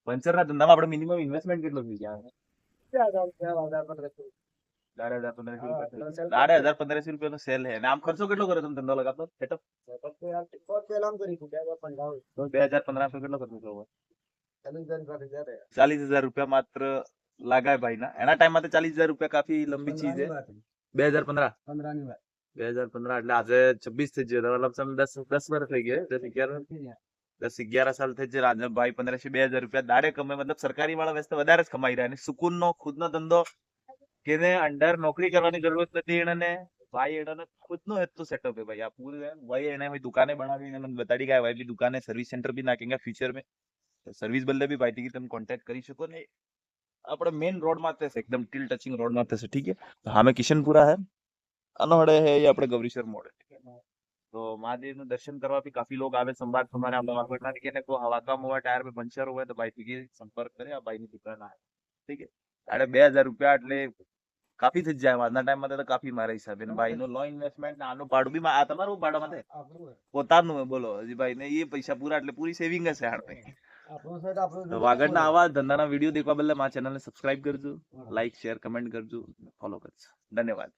Puncture ના ધંધામાં આપણે મિનિમમ ઇન્વેસ્ટમેન્ટ કેટલું થઈ જાય? 1500 રૂપિયાનો સેલ છે. અને આમ ખર્ચો કેટલો કર્યો તમે ધંધો લગાવતો? સેટઅપ 2015 કેટલો ખર્ચો થયો? 40,000 રૂપિયા માત્ર લાગાય ભાઈ ના. એના ટાઈમ માં તો 40,000 રૂપિયા કાફી લંબી ચીજ છે. 2015 એટલે આજે 26 થઈ ગયો, મતલબ તમે 10 વર્ષ થઈ ગયા. 10-11 સાલ થઈ જાય. આજે ભાઈ 1500-2000 રૂપિયા દાડે કમાય. મતલબ સરકારી વાળા વ્યસ્ત વધારે જ કમાઈ રહ્યા. અને સુકૂનનો ખુદનો ધંધો કેને અંડર નોકરી કરવાની જરૂરત નથી. એને ભાઈ એને ખુદનો હેતુ સેટઅપ है भाई. आप पूरे भाई એને ભાઈ દુકાને બનાવી એને બતાડી ગયા ભાઈ બી દુકાને સર્વિસ સેન્ટર भी નાખેંगे फ्यूचर में. સર્વિસ બદલે બી ભાઈ થી તમે કોન્ટેક્ટ કરી શકો ને. આપણે મેઇન રોડ માં થશે, એકદમ ટીલ ટચિંગ રોડ માં થશે. ઠીક है. તો હામે કિશનપુરા है, અનોડે है ये આપણે ગૌરીસર મોડ है. तो महादेव નું દર્શન કરવા भी काफी लोग આવે. સંભાળ તમારે આપણે વાગડના કે કોઈ હવા કામ હોય, ટાયર में પંચર હોય તો ભાઈ થી સંપર્ક કરે. આ ભાઈ ની દુકાન આવે. ઠીક है. 2000 રૂપિયા એટલે કાફી થઈ જાય. આજના ટાઈમ માં તો કાફી મારા હિસાબે. ભાઈ નો લો ઇન્વેસ્ટમેન્ટ આનું ભાડું બી આ તમારું ભાડું માં પોતાનું બોલો હજી ભાઈ ને એ પૈસા પૂરા એટલે પૂરી સેવિંગ હશે. વાગડના આવા ધંધાના વિડીયો દેખવા બદલે મારા ચેનલ ને સબસ્ક્રાઇબ કરજો, લાઈક શેર કમેન્ટ કરજો, ફોલો કરજો. ધન્યવાદ.